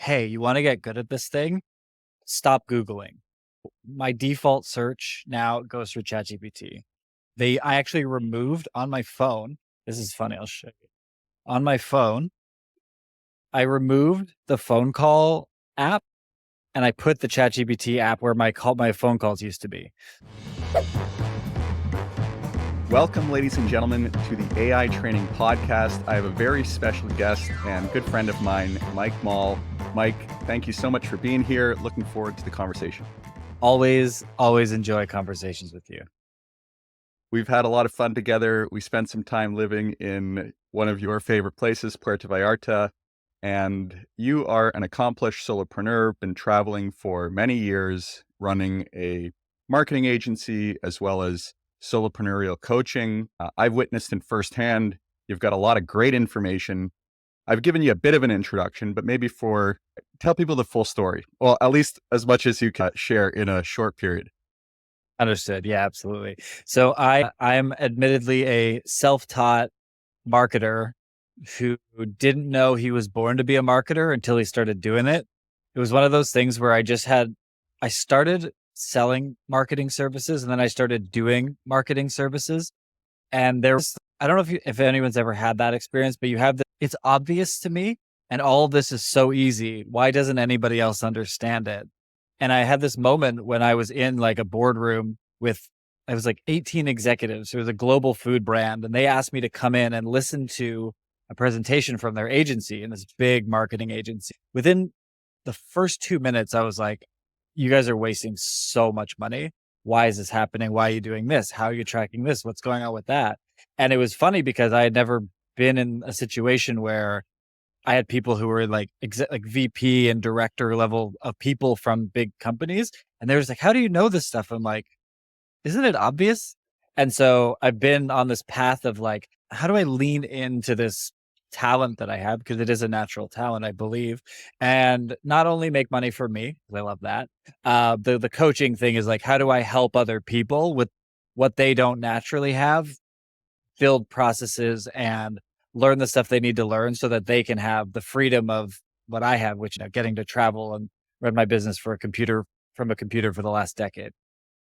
hey, you want to get good at this thing? Stop Googling. My default search now goes through ChatGPT. I actually removed on my phone. This is funny. I'll show you. On my phone, I removed the phone call app and I put the ChatGPT app where my phone calls used to be. Welcome, ladies and gentlemen, to the AI Training Podcast. I have a very special guest and good friend of mine, Mike Moll. Mike, thank you so much for being here. Looking forward to the conversation. Always enjoy conversations with you. We've had a lot of fun together. We spent some time living in one of your favorite places, Puerto Vallarta, and you are an accomplished solopreneur, been traveling for many years, running a marketing agency as well as solopreneurial coaching. I've witnessed in firsthand. You've got a lot of great information. I've given you a bit of an introduction, but maybe tell people the full story. Well, at least as much as you can share in a short period. Understood. Yeah, absolutely. So I'm admittedly a self-taught marketer who didn't know he was born to be a marketer until he started doing it. It was one of those things where I started selling marketing services and then I started doing marketing services. And I don't know if anyone's ever had that experience, but it's obvious to me. And all of this is so easy. Why doesn't anybody else understand it? And I had this moment when I was in like a boardroom I was like 18 executives. It was a global food brand. And they asked me to come in and listen to a presentation from their agency, and this big marketing agency. Within the first 2 minutes, I was like, you guys are wasting so much money. Why is this happening? Why are you doing this? How are you tracking this? What's going on with that? And it was funny because I had never been in a situation where I had people who were like VP and director level of people from big companies. And they were just like, how do you know this stuff? I'm like, isn't it obvious? And so I've been on this path of like, how do I lean into this talent that I have? Because it is a natural talent, I believe. And not only make money for me, 'cause I love that. The coaching thing is like, how do I help other people with what they don't naturally have, build processes and learn the stuff they need to learn so that they can have the freedom of what I have, which getting to travel and run my business from a computer for the last decade.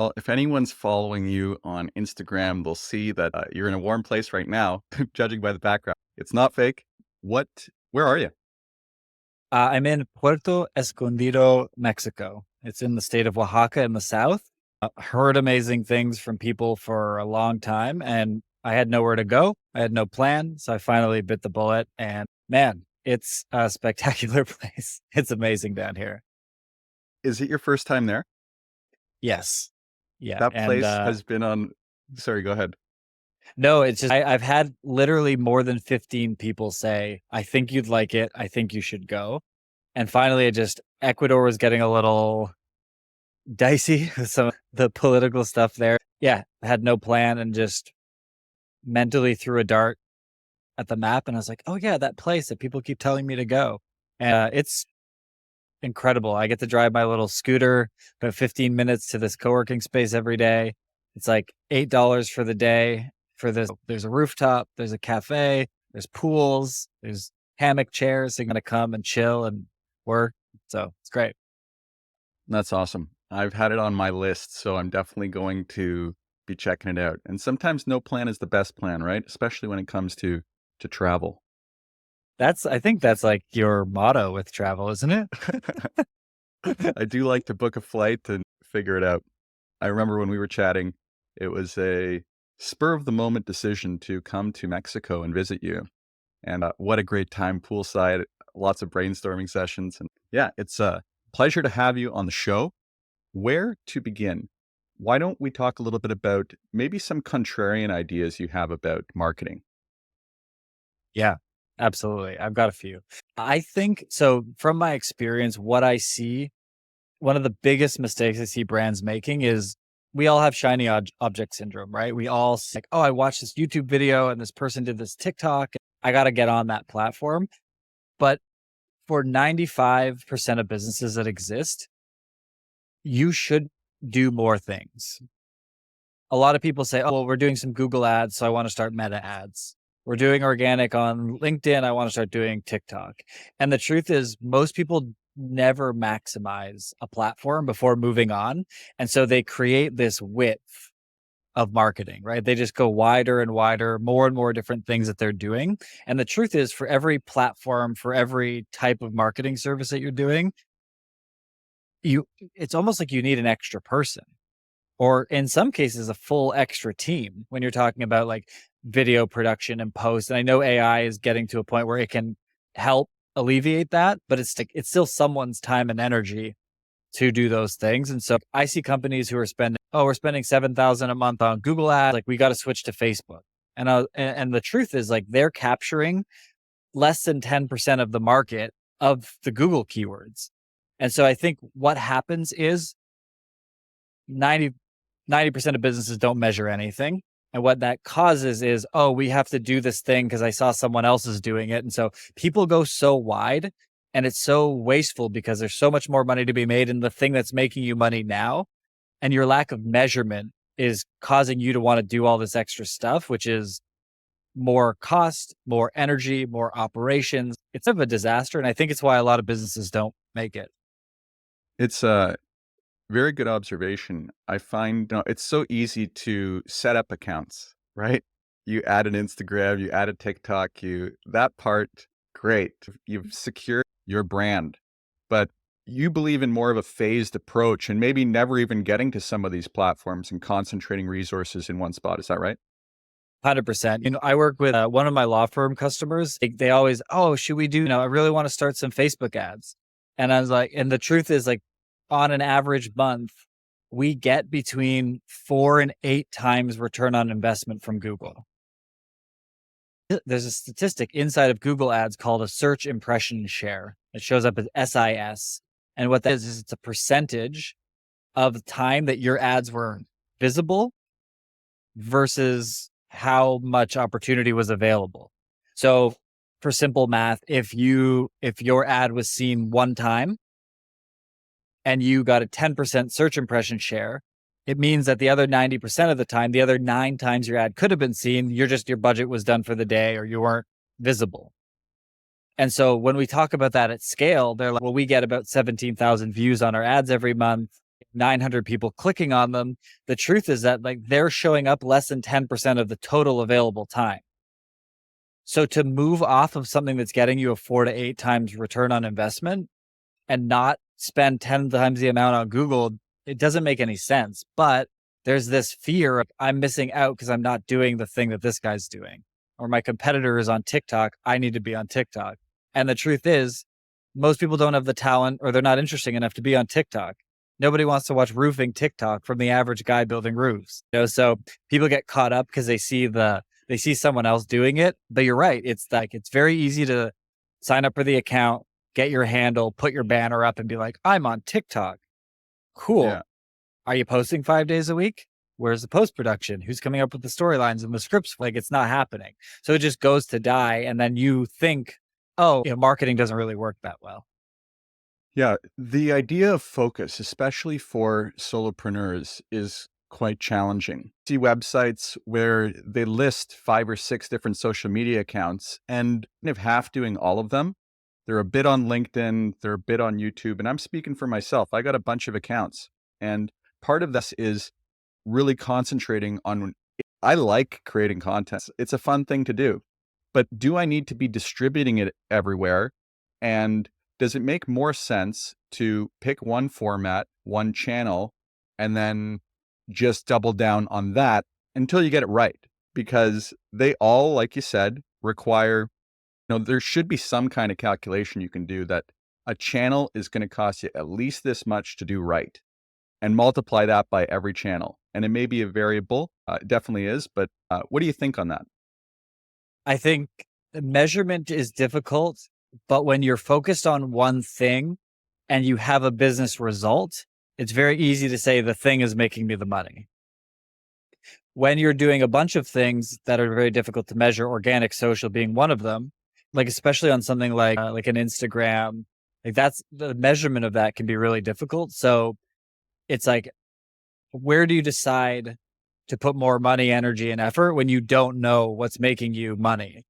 Well, if anyone's following you on Instagram, they'll see that you're in a warm place right now, judging by the background. It's not fake. Where are you? I'm in Puerto Escondido, Mexico. It's in the state of Oaxaca in the south. Heard amazing things from people for a long time, and I had nowhere to go. I had no plan, so I finally bit the bullet. And man, it's a spectacular place. It's amazing down here. Is it your first time there? Yes, yeah, That and place has been on. Sorry, go ahead. no, it's just I've had literally more than 15 people say, "I think you'd like it. I think you should go." And finally, Ecuador was getting a little dicey with some of the political stuff there. Yeah, I had no plan and just mentally threw a dart at the map. And I was like, oh, yeah, that place that people keep telling me to go. And it's incredible. I get to drive my little scooter about 15 minutes to this co-working space every day. It's like $8 for the day for this. There's a rooftop, there's a cafe, there's pools, there's hammock chairs. So you're going to come and chill and work. So it's great. That's awesome. I've had it on my list, so I'm definitely going to be checking it out. And sometimes no plan is the best plan, right? Especially when it comes to travel. I think that's like your motto with travel, isn't it? I do like to book a flight and figure it out. I remember when we were chatting, it was a spur of the moment decision to come to Mexico and visit you. And what a great time poolside, lots of brainstorming sessions. And yeah, it's a pleasure to have you on the show. Where to begin? Why don't we talk a little bit about maybe some contrarian ideas you have about marketing? Yeah, absolutely. I've got a few. I think so. From my experience, what I see, one of the biggest mistakes I see brands making is we all have shiny object syndrome, right? We all say, like, oh, I watched this YouTube video and this person did this TikTok. I got to get on that platform. But for 95% of businesses that exist, you should do more things. A lot of people say, oh, well, we're doing some Google ads, so I want to start Meta ads. We're doing organic on LinkedIn. I want to start doing TikTok. And the truth is, most people never maximize a platform before moving on. And so they create this width of marketing, right? They just go wider and wider, more and more different things that they're doing. And the truth is, for every platform, for every type of marketing service that you're doing, you it's almost like you need an extra person, or in some cases a full extra team when you're talking about like video production and post. And I know AI is getting to a point where it can help alleviate that, but it's still someone's time and energy to do those things. And so I see companies who are spending, oh, we're spending 7,000 a month on Google ads, like we got to switch to Facebook. And the truth is, like, they're capturing less than 10% of the market of the Google keywords. And so I think what happens is 90% of businesses don't measure anything. And what that causes is, oh, we have to do this thing because I saw someone else is doing it. And so people go so wide, and it's so wasteful because there's so much more money to be made in the thing that's making you money now. And your lack of measurement is causing you to want to do all this extra stuff, which is more cost, more energy, more operations. It's a disaster. And I think it's why a lot of businesses don't make it. It's a very good observation. I find it's so easy to set up accounts, right? You add an Instagram, you add a TikTok, that part, great. You've secured your brand, but you believe in more of a phased approach and maybe never even getting to some of these platforms and concentrating resources in one spot. Is that right? 100%. I work with one of my law firm customers. They always, oh, should we do, I really want to start some Facebook ads. And I was like, and the truth is, like, on an average month, we get between 4 and 8 times return on investment from Google. There's a statistic inside of Google ads called a search impression share. It shows up as SIS. And what that is it's a percentage of the time that your ads were visible versus how much opportunity was available. So for simple math, if your ad was seen one time and you got a 10% search impression share, it means that the other 90% of the time, the other 9 times your ad could have been seen, your budget was done for the day or you weren't visible. And so when we talk about that at scale, they're like, well, we get about 17,000 views on our ads every month, 900 people clicking on them. The truth is that, like, they're showing up less than 10% of the total available time. So to move off of something that's getting you a 4 to 8 times return on investment and not spend 10 times the amount on Google, it doesn't make any sense. But there's this fear of, I'm missing out because I'm not doing the thing that this guy's doing, or my competitor is on TikTok, I need to be on TikTok. And the truth is, most people don't have the talent, or they're not interesting enough to be on TikTok. Nobody wants to watch roofing TikTok from the average guy building roofs. So people get caught up because they see someone else doing it. But you're right. It's like, it's very easy to sign up for the account, get your handle, put your banner up and be like, I'm on TikTok. Cool. Yeah. Are you posting 5 days a week? Where's the post-production? Who's coming up with the storylines and the scripts? Like, it's not happening. So it just goes to die. And then you think, oh, marketing doesn't really work that well. Yeah. The idea of focus, especially for solopreneurs, is quite challenging. See websites where they list 5 or 6 different social media accounts and if half doing all of them. They're a bit on LinkedIn, they're a bit on YouTube, and I'm speaking for myself. I got a bunch of accounts, and part of this is really concentrating on, I like creating content. It's a fun thing to do, but do I need to be distributing it everywhere? And does it make more sense to pick one format, one channel, and then just double down on that until you get it right? Because they all, like you said, require, there should be some kind of calculation you can do that a channel is going to cost you at least this much to do right, and multiply that by every channel. And it may be a variable, it definitely is, but what do you think on that? I think the measurement is difficult, but when you're focused on one thing and you have a business result, it's very easy to say the thing is making me the money. When you're doing a bunch of things that are very difficult to measure, organic social being one of them, like especially on something like an Instagram, like that's the measurement of that can be really difficult. So it's like, where do you decide to put more money, energy, and effort when you don't know what's making you money?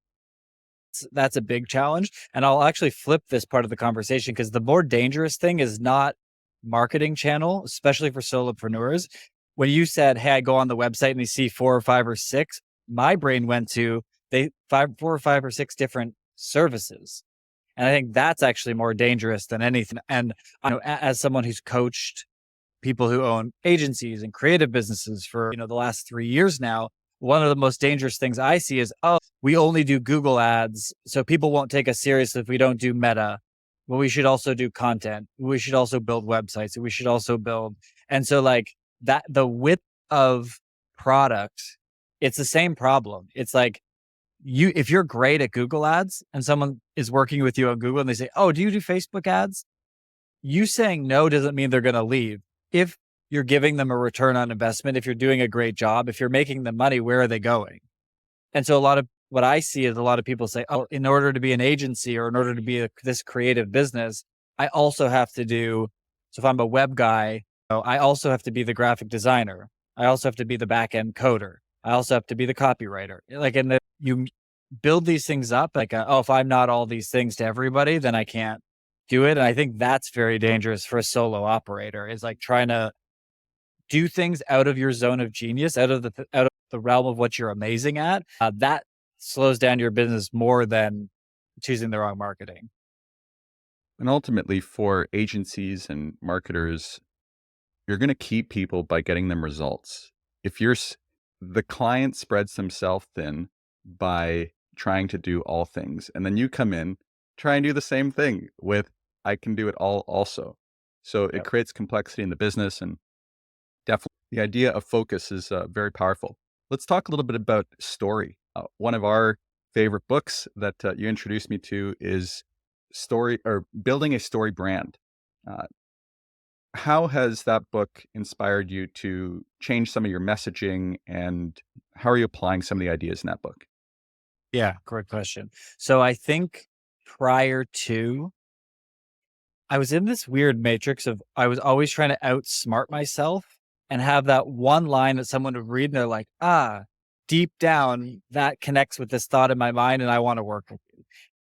That's a big challenge. And I'll actually flip this part of the conversation, because the more dangerous thing is not marketing channel, especially for solopreneurs. When you said, hey, I go on the website and you see 4 or 5 or 6, my brain went to 4 or 5 or 6 different services. And I think that's actually more dangerous than anything. And I know, as someone who's coached people who own agencies and creative businesses for, the last 3 years now, one of the most dangerous things I see is, oh, we only do Google ads, so people won't take us seriously if we don't do Meta. Well, we should also do content. We should also build websites. We should also build. And so like that, the width of product, it's the same problem. It's like, if you're great at Google ads and someone is working with you on Google and they say, oh, do you do Facebook ads? You saying no doesn't mean they're going to leave. If you're giving them a return on investment, if you're doing a great job, if you're making them money, where are they going? And so a lot of what I see is a lot of people say, oh, in order to be an agency or in order to be this creative business, I also have to do, so if I'm a web guy, I also have to be the graphic designer. I also have to be the back end coder. I also have to be the copywriter. Like, and you build these things up like, oh, if I'm not all these things to everybody, then I can't do it. And I think that's very dangerous for a solo operator, is like trying to do things out of your zone of genius, out of the realm of what you're amazing at. That slows down your business more than choosing the wrong marketing. And ultimately, for agencies and marketers, you're going to keep people by getting them results. If the client spreads themselves thin by trying to do all things, and then you come in, try and do the same thing with, I can do it all also. So it creates complexity in the business, and definitely the idea of focus is very powerful. Let's talk a little bit about story. One of our favorite books that you introduced me to is Building a Story Brand. How has that book inspired you to change some of your messaging, and how are you applying some of the ideas in that book? Yeah, great question. So I think prior to, I was in this weird matrix of, I was always trying to outsmart myself and have that one line that someone would read and they're like, deep down, that connects with this thought in my mind and I want to work with you,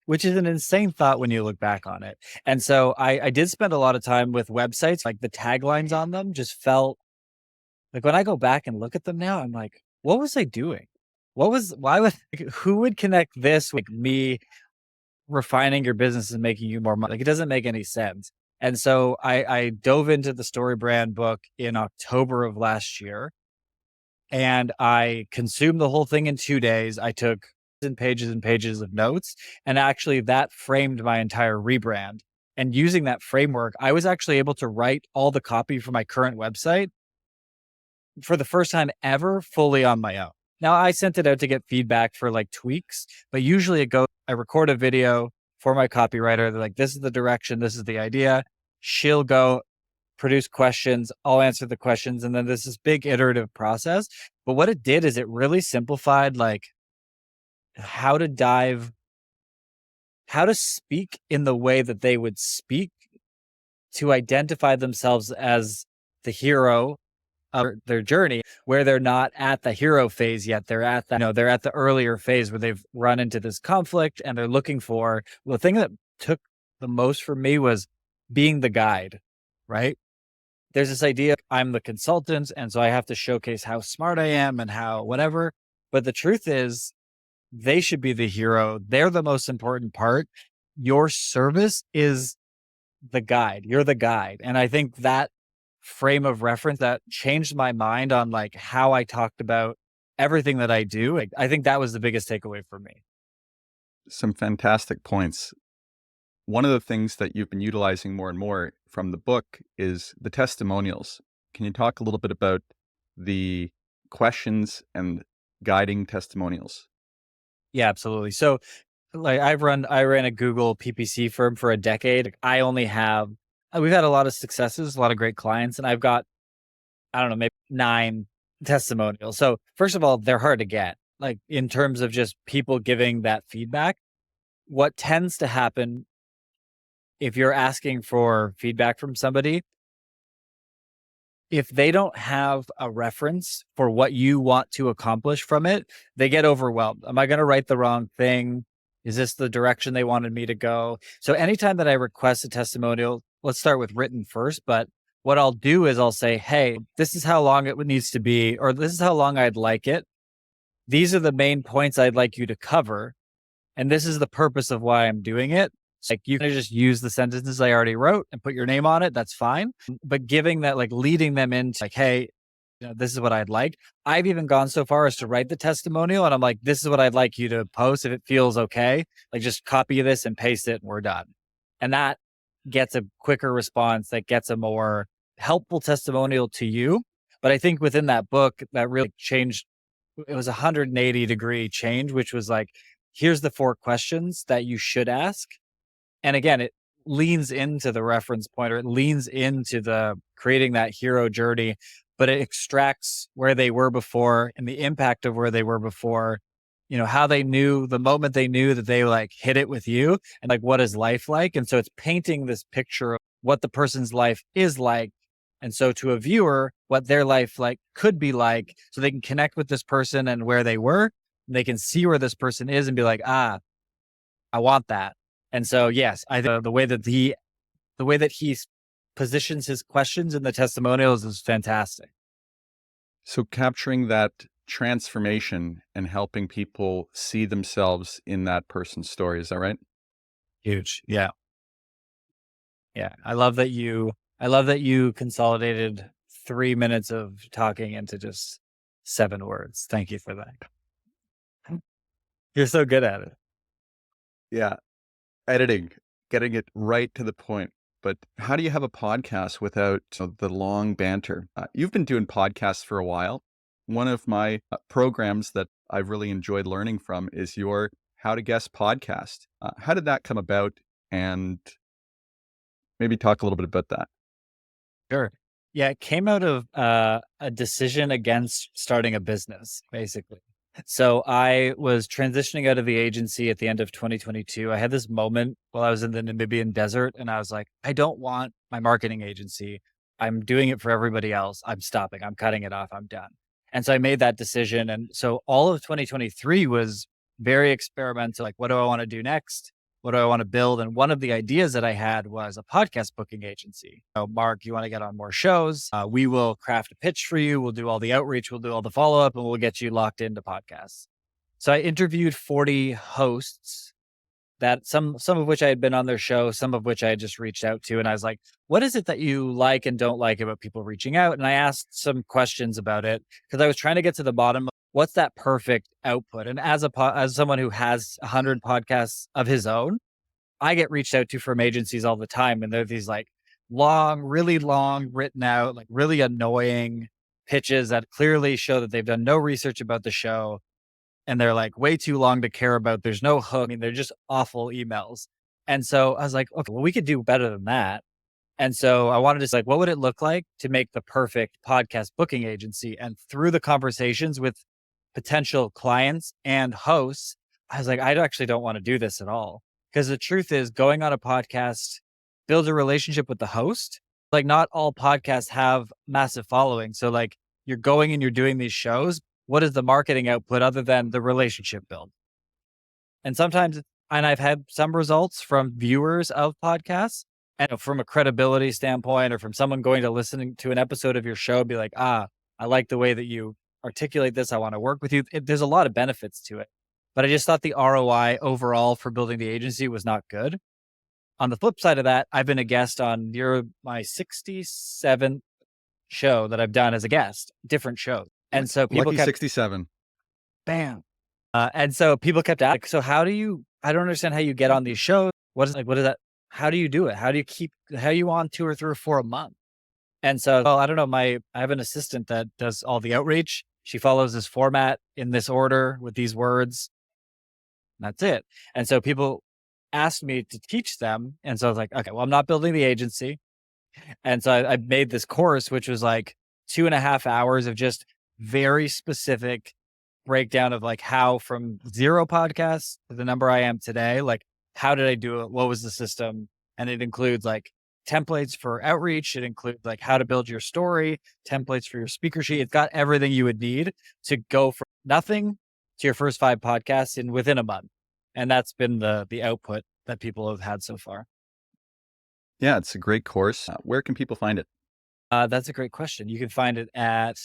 which is an insane thought when you look back on it. And so I did spend a lot of time with websites, like the taglines on them just felt like, when I go back and look at them now, I'm like, what was I doing? Who would connect this with me refining your business and making you more money? Like, it doesn't make any sense. And so I dove into the StoryBrand book in October of last year, and I consumed the whole thing in 2 days. I took pages and pages of notes, and actually that framed my entire rebrand. And using that framework, I was actually able to write all the copy for my current website for the first time ever fully on my own. Now, I sent it out to get feedback for like tweaks, but usually I record a video for my copywriter. They're like, this is the direction, this is the idea. She'll go produce questions, I'll answer the questions. And then there's this big iterative process. But what it did is it really simplified like how to speak in the way that they would speak, to identify themselves as the hero of their journey, where they're not at the hero phase yet. They're at they're at the earlier phase where they've run into this conflict and they're looking for, well, the thing that took the most for me was being the guide, right? There's this idea, I'm the consultant, and so I have to showcase how smart I am and how whatever. But the truth is, they should be the hero. They're the most important part. Your service is the guide. You're the guide. And I think that frame of reference that changed my mind on like how I talked about everything that I do. Like, I think that was the biggest takeaway for me. Some fantastic points. One of the things that you've been utilizing more and more from the book is the testimonials. Can you talk a little bit about the questions and guiding testimonials? Yeah, absolutely. So like I ran a Google PPC firm for a decade. We've had a lot of successes, a lot of great clients, and I've got, I don't know, maybe 9 testimonials. So first of all, they're hard to get, like in terms of just people giving that feedback. What tends to happen if you're asking for feedback from somebody, if they don't have a reference for what you want to accomplish from it, they get overwhelmed. Am I going to write the wrong thing? Is this the direction they wanted me to go? So anytime that I request a testimonial, let's start with written first, but what I'll do is I'll say, hey, this is how long it needs to be, or this is how long I'd like it. These are the main points I'd like you to cover. And this is the purpose of why I'm doing it. So, like, you can just use the sentences I already wrote and put your name on it. That's fine. But giving that, like leading them into like, hey, this is what I'd like. I've even gone so far as to write the testimonial and I'm like, this is what I'd like you to post. If it feels okay, like just copy this and paste it and we're done. And that gets a quicker response, that gets a more helpful testimonial to you. But I think within that book, that really changed. It was a 180-degree change, which was like, here's the 4 questions that you should ask. And again, it leans into the reference point, or it leans into the creating that hero journey, but it extracts where they were before and the impact of where they were before, how they knew the moment they knew that they like hit it with you, and like, what is life like? And so it's painting this picture of what the person's life is like. And so to a viewer, what their life like could be like, so they can connect with this person and where they were, and they can see where this person is and be like, I want that. And so, yes, I think the way that he positions his questions in the testimonials is fantastic. So capturing that transformation and helping people see themselves in that person's story, is that right? Huge. Yeah. Yeah. I love that you consolidated 3 minutes of talking into just 7 words. Thank you for that. You're so good at it. Yeah. Editing, getting it right to the point. But how do you have a podcast without the long banter? You've been doing podcasts for a while. One of my programs that I've really enjoyed learning from is your How to Guest podcast. How did that come about? And maybe talk a little bit about that. Sure. Yeah, it came out of a decision against starting a business, basically. So I was transitioning out of the agency at the end of 2022. I had this moment while I was in the Namibian desert, and I was like, I don't want my marketing agency. I'm doing it for everybody else. I'm stopping. I'm cutting it off. I'm done. And so I made that decision. And so all of 2023 was very experimental. Like, what do I want to do next? What do I want to build? And one of the ideas that I had was a podcast booking agency. So, Mark, you want to get on more shows? We will craft a pitch for you. We'll do all the outreach. We'll do all the follow up, and we'll get you locked into podcasts. So I interviewed 40 hosts that some of which I had been on their show, some of which I had just reached out to. And I was like, what is it that you like and don't like about people reaching out? And I asked some questions about it because I was trying to get to the bottom of what's that perfect output. And as someone who has 100 podcasts of his own, I get reached out to from agencies all the time. And they're these like long, really long, written out, like really annoying pitches that clearly show that they've done no research about the show, and they're like way too long to care about. There's no hook. I mean, they're just awful emails. And so I was like, okay, well, we could do better than that. And so I wanted to say, like, what would it look like to make the perfect podcast booking agency? And through the conversations with potential clients and hosts, I was like, I actually don't want to do this at all. Because the truth is, going on a podcast builds a relationship with the host. Like, not all podcasts have massive following. So like, you're going and you're doing these shows. What is the marketing output other than the relationship build? And sometimes, and I've had some results from viewers of podcasts, and from a credibility standpoint, or from someone going to listening to an episode of your show, be like, I like the way that you articulate this. I want to work with you. There's a lot of benefits to it. But I just thought the ROI overall for building the agency was not good. On the flip side of that, I've been a guest on my 67th show that I've done as a guest, different shows. And so people Lucky kept, 67. bam. And so people kept asking, so I don't understand how you get on these shows. What is that? How do you do it? How are you on 2 or 3 or 4 a month? And so, I don't know, I have an assistant that does all the outreach. She follows this format in this order with these words. That's it. And so people asked me to teach them. And so I was like, okay, well, I'm not building the agency. And so I made this course, which was like 2.5 hours of just very specific breakdown of like how from 0 podcasts to the number I am today, like how did I do it? What was the system? And it includes like templates for outreach. It includes like how to build your story, templates for your speaker sheet. It's got everything you would need to go from nothing to your first 5 podcasts within a month. And that's been the output that people have had so far. Yeah, it's a great course. Where can people find it? That's a great question. You can find it at,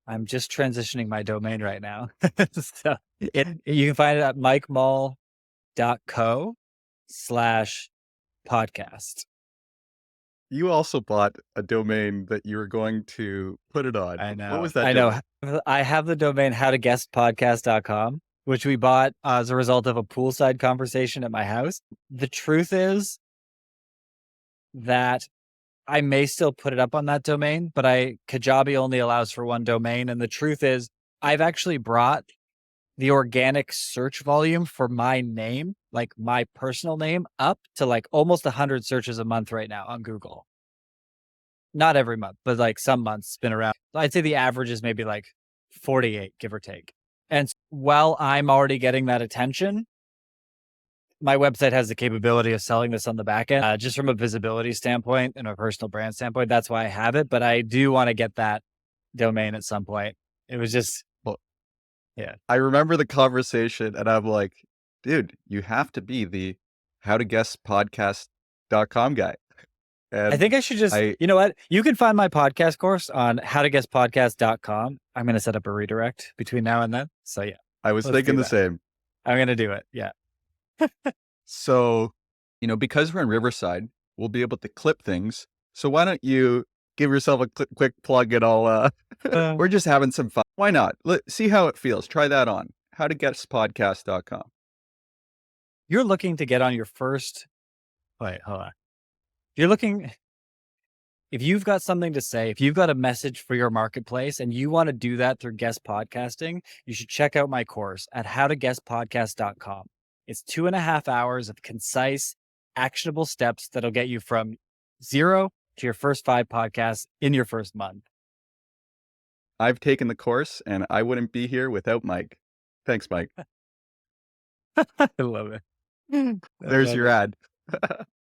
I'm just transitioning my domain right now. So you can find it at mikemoll.co/podcast. You also bought a domain that you were going to put it on. I What know. was that I know. domain? I have the domain howtoguestpodcast.com, which we bought as a result of a poolside conversation at my house. The truth is that I may still put it up on that domain, but Kajabi only allows for one domain. And the truth is, I've actually brought the organic search volume for my name, like my personal name, up to like almost 100 searches a month right now on Google. Not every month, but like some months it's been around. I'd say the average is maybe like 48, give or take. And while I'm already getting that attention, my website has the capability of selling this on the back end, just from a visibility standpoint and a personal brand standpoint. That's why I have it. But I do want to get that domain at some point. It was just, Well, yeah. I remember the conversation and I'm like, dude, you have to be the howtoguesspodcast.com guy. I And think I should just, I you know what? You can find my podcast course on howtoguesspodcast.com. I'm going to set up a redirect between now and then. So yeah, I was let's thinking do the that. same. I'm going to do it. Yeah. So, because we're in Riverside, we'll be able to clip things. So why don't you give yourself a quick plug and I'll, we're just having some fun. Why not? See how it feels. Try that on. howtoguesspodcast.com. You're looking to get on your first, wait, hold on. You're looking, if you've got something to say, if you've got a message for your marketplace and you want to do that through guest podcasting, you should check out my course at howtoguestpodcast.com. It's 2.5 hours of concise, actionable steps that'll get you from 0 to your first 5 podcasts in your first month. I've taken the course and I wouldn't be here without Mike. Thanks, Mike. I love it. There's your ad.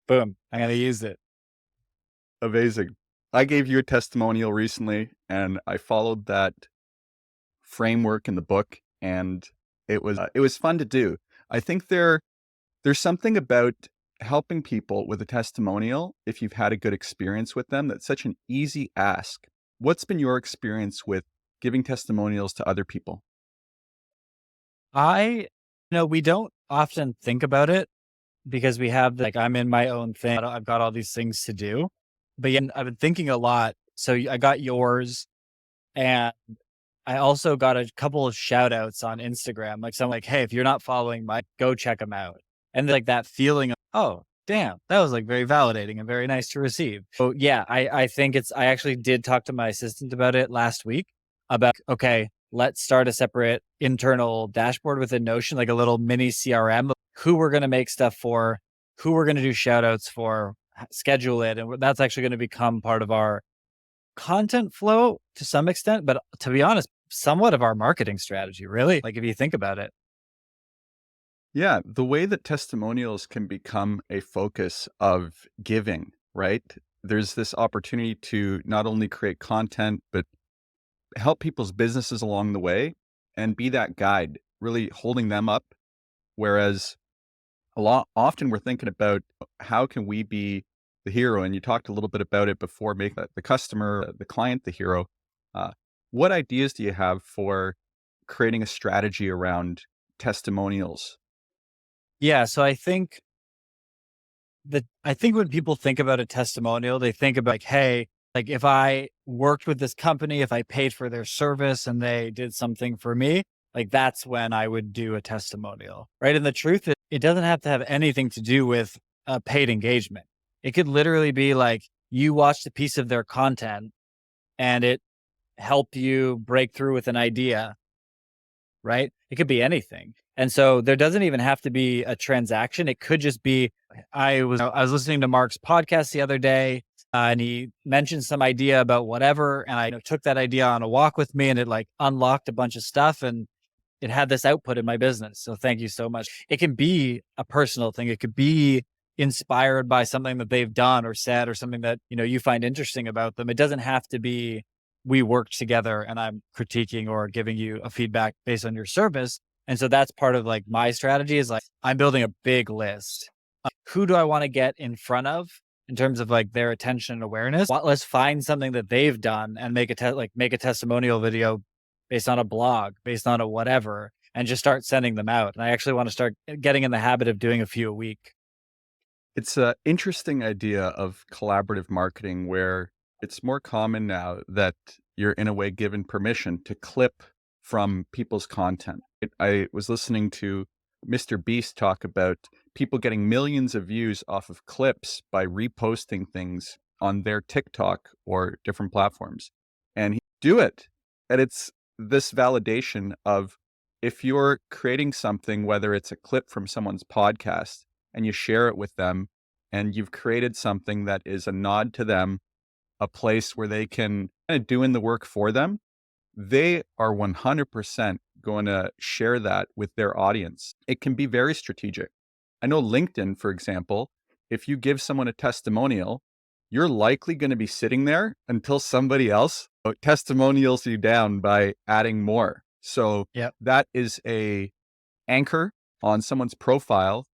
Boom. I'm going to use it. Amazing. I gave you a testimonial recently and I followed that framework in the book and it was fun to do. I think there's something about helping people with a testimonial if you've had a good experience with them. That's such an easy ask. What's been your experience with giving testimonials to other people? We don't often think about it because we have like, I'm in my own thing. I've got all these things to do, but yeah, I've been thinking a lot. So I got yours and I also got a couple of shout outs on Instagram. Like someone like, hey, if you're not following Mike, go check him out. And like that feeling of, oh, damn, that was like very validating and very nice to receive. So yeah, I think I actually did talk to my assistant about it last week about, okay, let's start a separate internal dashboard within Notion, like a little mini CRM, who we're going to make stuff for, who we're going to do shout outs for, schedule it. And that's actually going to become part of our content flow to some extent, but to be honest, somewhat of our marketing strategy, really. Like if you think about it. Yeah, the way that testimonials can become a focus of giving, right? There's this opportunity to not only create content, but help people's businesses along the way and be that guide, really holding them up. Whereas often we're thinking about how can we be the hero? And you talked a little bit about it before, make the customer, the client, the hero. Uh, what ideas do you have for creating a strategy around testimonials? Yeah. So I think when people think about a testimonial, they think about like, hey, like if I worked with this company, if I paid for their service and they did something for me, like that's when I would do a testimonial. Right. And the truth is, it doesn't have to have anything to do with a paid engagement. It could literally be like you watched a piece of their content and it helped you break through with an idea, right? It could be anything. And so there doesn't even have to be a transaction. It could just be, I was listening to Mark's podcast the other day, and he mentioned some idea about whatever. And I took that idea on a walk with me and it like unlocked a bunch of stuff and it had this output in my business. So thank you so much. It can be a personal thing. It could be inspired by something that they've done or said or something that, you find interesting about them. It doesn't have to be we worked together and I'm critiquing or giving you a feedback based on your service. And so that's part of like my strategy is like, I'm building a big list. Who do I want to get in front of in terms of like their attention and awareness? Let's find something that they've done and make a testimonial video based on a blog, based on a whatever, and just start sending them out. And I actually want to start getting in the habit of doing a few a week. It's an interesting idea of collaborative marketing where it's more common now that you're in a way given permission to clip from people's content. I was listening to Mr. Beast talk about people getting millions of views off of clips by reposting things on their TikTok or different platforms. And he do it. And it's this validation of if you're creating something, whether it's a clip from someone's podcast, and you share it with them, and you've created something that is a nod to them, a place where they can kind of doing the work for them, they are 100% going to share that with their audience. It can be very strategic. I know LinkedIn, for example, if you give someone a testimonial, you're likely going to be sitting there until somebody else testimonials you down by adding more. So Yep. that is a anchor on someone's profile.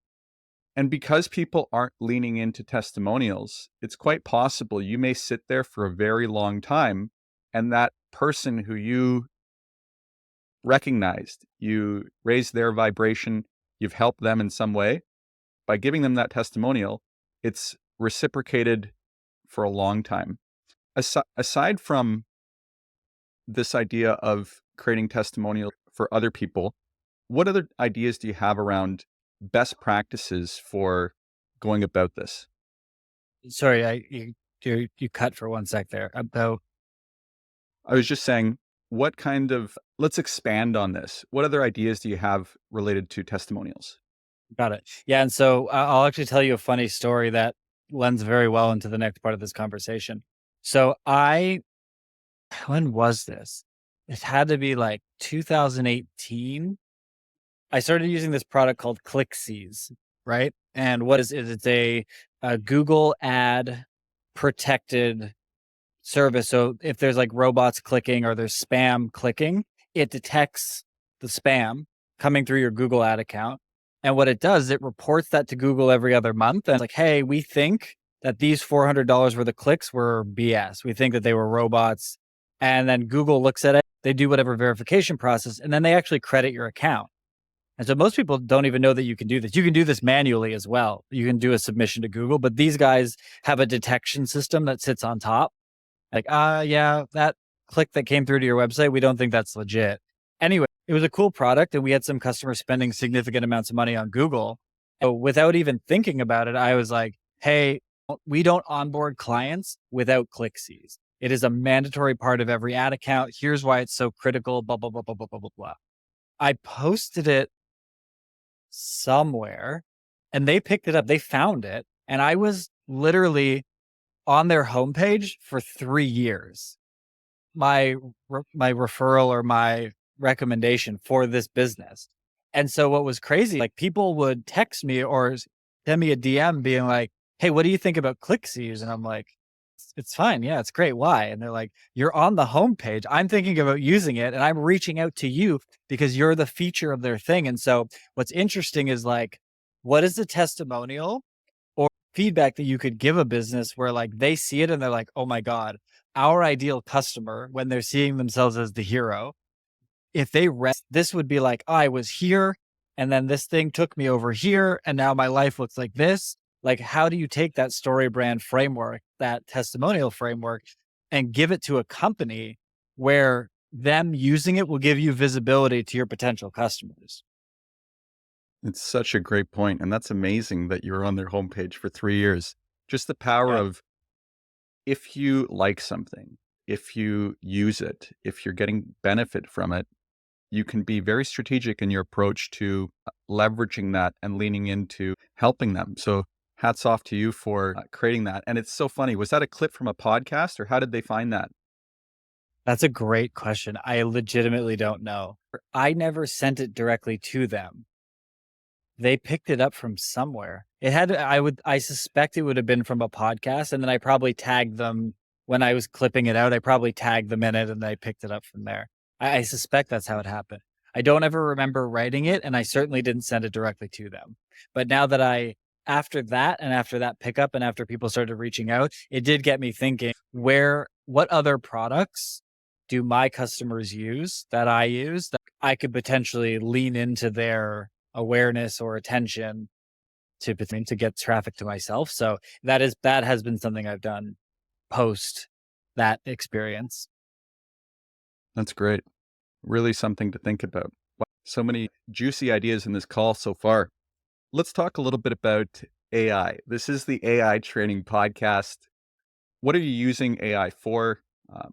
And because people aren't leaning into testimonials, it's quite possible you may sit there for a very long time, and that person who you recognized, you raised their vibration, you've helped them in some way. By giving them that testimonial, it's reciprocated for a long time. Aside from this idea of creating testimonials for other people, what other ideas do you have around best practices for going about this? Sorry, you cut for 1 sec there. About I was just saying, let's expand on this. What other ideas do you have related to testimonials? got it. Yeah, and so I'll actually tell you a funny story that lends very well into the next part of this conversation. So when was this? It had to be like 2018. I started using this product called Clixies, right? And what is it? It's a Google ad protected service. So if there's like robots clicking or there's spam clicking, it detects the spam coming through your Google ad account. And what it does, it reports that to Google every other month. And it's like, hey, we think that these $400 worth of clicks were BS. We think that they were robots. And then Google looks at it, they do whatever verification process, and then they actually credit your account. And so most people don't even know that you can do this. You can do this manually as well. You can do a submission to Google, but these guys have a detection system that sits on top. Like, yeah, that click that came through to your website, we don't think that's legit. Anyway, it was a cool product and we had some customers spending significant amounts of money on Google. So without even thinking about it, I was like, hey, we don't onboard clients without Clixies. It is a mandatory part of every ad account. Here's why it's so critical, blah, blah, blah, blah, blah, blah, blah, blah. I posted it somewhere and they picked it up. They found it. And I was literally on their homepage for 3 years. My referral or my recommendation for this business. And so what was crazy, like people would text me or send me a DM being like, hey, what do you think about Clixies? And I'm like, it's fine. Yeah, it's great. Why? And they're like, you're on the homepage. I'm thinking about using it and I'm reaching out to you because you're the feature of their thing. And so what's interesting is like, what is the testimonial or feedback that you could give a business where like they see it and they're like, oh my God, our ideal customer, when they're seeing themselves as the hero, if they read this would be like, oh, I was here and then this thing took me over here and now my life looks like this. Like, how do you take that StoryBrand framework, that testimonial framework, and give it to a company where them using it will give you visibility to your potential customers? It's such a great point, and that's amazing that you were on their homepage for 3 years. Just the power Yeah. of if you like something, if you use it, if you're getting benefit from it, you can be very strategic in your approach to leveraging that and leaning into helping them. So hats off to you for creating that. And it's so funny. Was that a clip from a podcast or how did they find that? That's a great question. I legitimately don't know. I never sent it directly to them. They picked it up from somewhere. It had I suspect it would have been from a podcast, and then I probably tagged them when I was clipping it out. I probably tagged them in it, and they picked it up from there. I suspect that's how it happened. I don't ever remember writing it, and I certainly didn't send it directly to them. But now that after that and after that pickup and after people started reaching out, it did get me thinking what other products do my customers use that I use that I could potentially lean into their awareness or attention to get traffic to myself. So that has been something I've done post that experience. That's great. Really something to think about. Wow, so many juicy ideas in this call so far. Let's talk a little bit about AI. This is the AI training podcast. What are you using AI for? Um,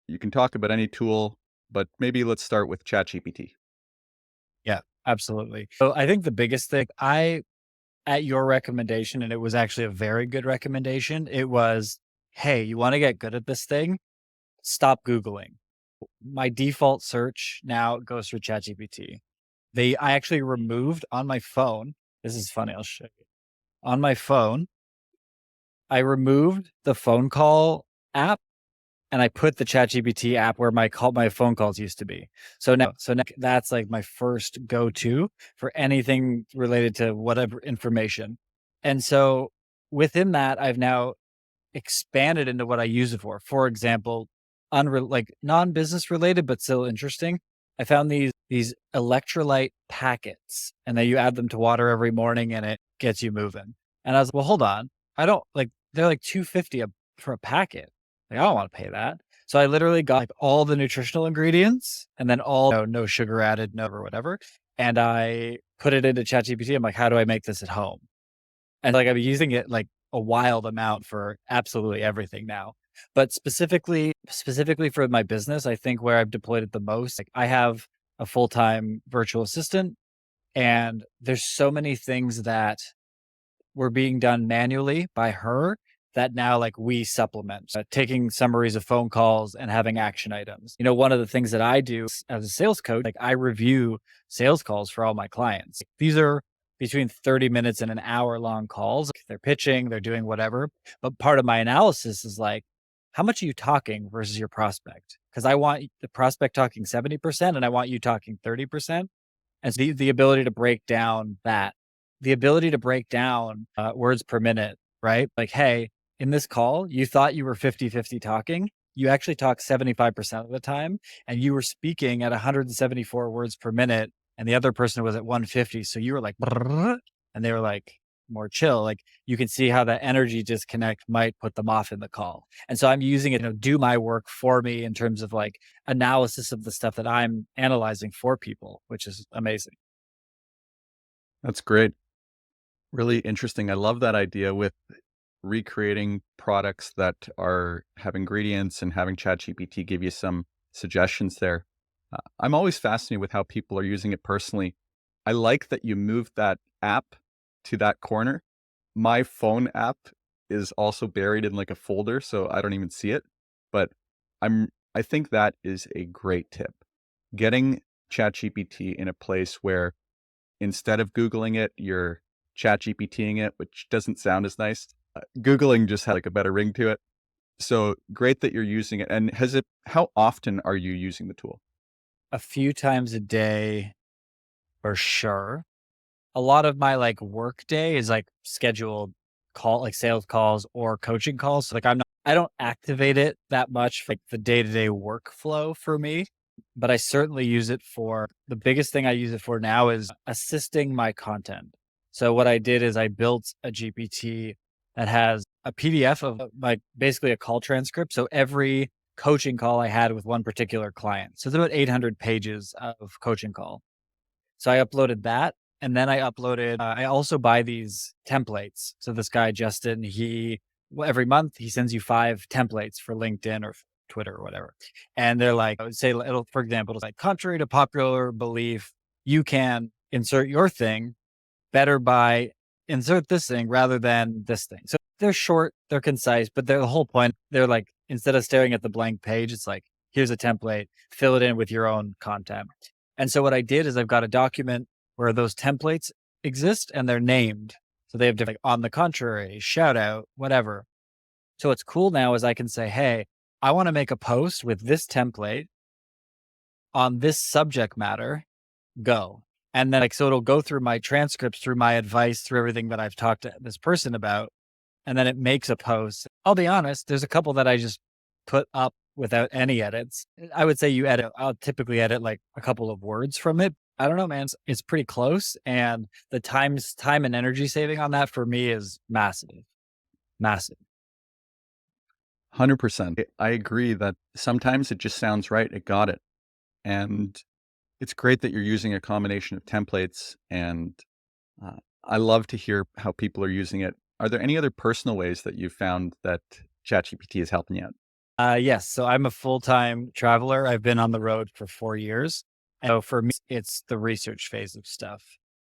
you can talk about any tool, but maybe let's start with ChatGPT. Yeah, absolutely. So I think the biggest thing at your recommendation, and it was actually a very good recommendation, it was, hey, you want to get good at this thing? Stop Googling. My default search now goes through ChatGPT. I actually removed on my phone. This is funny. I'll show you. On my phone, I removed the phone call app and I put the ChatGPT app where my phone calls used to be. So now that's like my first go-to for anything related to whatever information. And so within that, I've now expanded into what I use it for. For example, like non-business related, but still interesting. I found these electrolyte packets, and then you add them to water every morning, and it gets you moving. And I was, well, hold on, I don't like. They're like 250 for a packet. Like I don't want to pay that. So I literally got like all the nutritional ingredients, and then all no sugar added, no or whatever. And I put it into ChatGPT. I'm like, how do I make this at home? And like I'm using it like a wild amount for absolutely everything now. But specifically for my business, I think where I've deployed it the most, like I have a full-time virtual assistant and there's so many things that were being done manually by her that now like we supplement, taking summaries of phone calls and having action items. One of the things that I do as a sales coach, like I review sales calls for all my clients. These are between 30 minutes and an hour long calls. They're pitching, they're doing whatever. But part of my analysis is like, how much are you talking versus your prospect? Because I want the prospect talking 70% and I want you talking 30%. And so the ability to break down words per minute, right? Like, hey, in this call, you thought you were 50-50 talking. You actually talk 75% of the time, and you were speaking at 174 words per minute, and the other person was at 150. So you were like, "Brrr," and they were like more chill. Like you can see how that energy disconnect might put them off in the call. And so I'm using it to do my work for me in terms of like analysis of the stuff that I'm analyzing for people, which is amazing. That's great. Really interesting. I love that idea with recreating products that have ingredients and having ChatGPT give you some suggestions there. I'm always fascinated with how people are using it personally. I like that you moved that app to that corner. My phone app is also buried in like a folder, so I don't even see it. But I think that is a great tip. Getting ChatGPT in a place where instead of Googling it, you're ChatGPTing it, which doesn't sound as nice. Googling just had like a better ring to it. So great that you're using it. And how often are you using the tool? A few times a day for sure. A lot of my like work day is like scheduled like sales calls or coaching calls. So, like I don't activate it that much for, like the day-to-day workflow for me, but I certainly use it for the biggest thing I use it for now is assisting my content. So what I did is I built a GPT that has a PDF of like basically a call transcript. So every coaching call I had with one particular client. So it's about 800 pages of coaching call. So I uploaded that. And then I also buy these templates. So this guy, Justin, every month he sends you 5 templates for LinkedIn or Twitter or whatever. And they're like, I would say for example, it's like contrary to popular belief, you can insert your thing better by insert this thing rather than this thing. So they're short, they're concise, but they're the whole point. They're like, instead of staring at the blank page, it's like, here's a template, fill it in with your own content. And so what I did is I've got a document where those templates exist and they're named. So they have different, like, on the contrary, shout out, whatever. So what's cool now is I can say, hey, I want to make a post with this template on this subject matter, go. And then so it'll go through my transcripts, through my advice, through everything that I've talked to this person about. And then it makes a post. I'll be honest, there's a couple that I just put up without any edits. I would say I'll typically edit like a couple of words from it. I don't know, man. It's pretty close. And the time and energy saving on that for me is massive. Massive. 100%. I agree that sometimes it just sounds right. It got it. And it's great that you're using a combination of templates. And I love to hear how people are using it. Are there any other personal ways that you've found that ChatGPT is helping you out? Yes. So I'm a full-time traveler. I've been on the road for 4 years. And so for me, it's the research phase of stuff.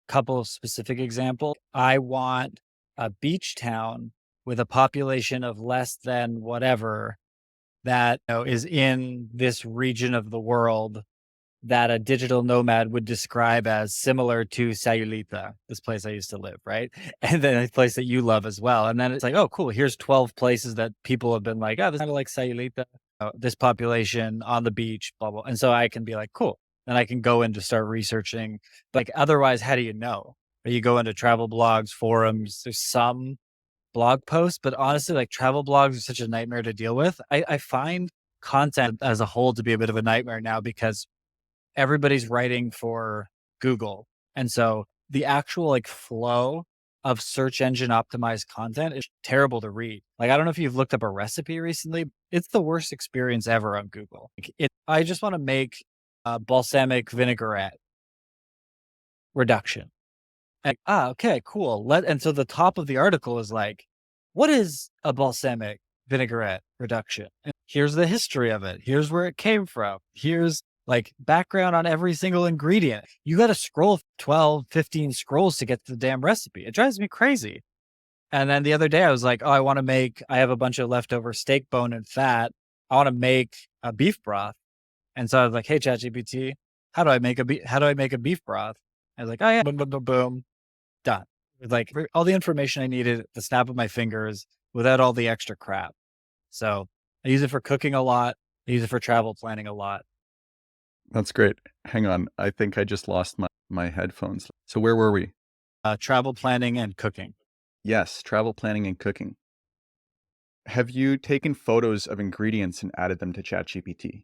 Couple of specific examples. I want a beach town with a population of less than whatever that is in this region of the world that a digital nomad would describe as similar to Sayulita, this place I used to live, right? And then a place that you love as well. And then it's like, oh, cool. Here's 12 places that people have been like, oh, this is kind of like Sayulita, this population on the beach, blah, blah. And so I can be like, cool. Then I can go in to start researching. But like, otherwise, how do you know? Or you go into travel blogs, forums, there's some blog posts, but honestly, like travel blogs are such a nightmare to deal with. I find content as a whole to be a bit of a nightmare now because everybody's writing for Google. And so the actual like flow of search engine optimized content is terrible to read. Like, I don't know if you've looked up a recipe recently. It's the worst experience ever on Google. I just want to make a balsamic vinaigrette reduction. Like, okay, cool. And so the top of the article is like, what is a balsamic vinaigrette reduction? And here's the history of it. Here's where it came from. Here's like background on every single ingredient. You got to scroll 12, 15 scrolls to get to the damn recipe. It drives me crazy. And then the other day I was like, oh, I have a bunch of leftover steak bone and fat. I want to make a beef broth. And so I was like, hey, ChatGPT, how do I make a beef broth? I was like, oh yeah, boom, boom, boom, boom, done. With like all the information I needed at the snap of my fingers without all the extra crap. So I use it for cooking a lot. I use it for travel planning a lot. That's great. Hang on. I think I just lost my headphones. So where were we? Travel planning and cooking. Yes, travel planning and cooking. Have you taken photos of ingredients and added them to ChatGPT?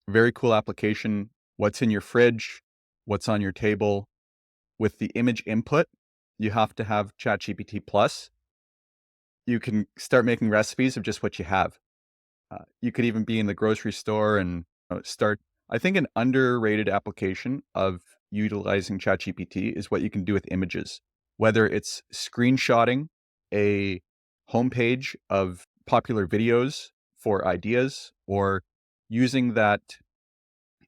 Very cool application. What's in your fridge? What's on your table? With the image input, you have to have ChatGPT Plus. You can start making recipes of just what you have. You could even be in the grocery store and start. I think an underrated application of utilizing ChatGPT is what you can do with images, whether it's screenshotting a homepage of popular videos for ideas or using that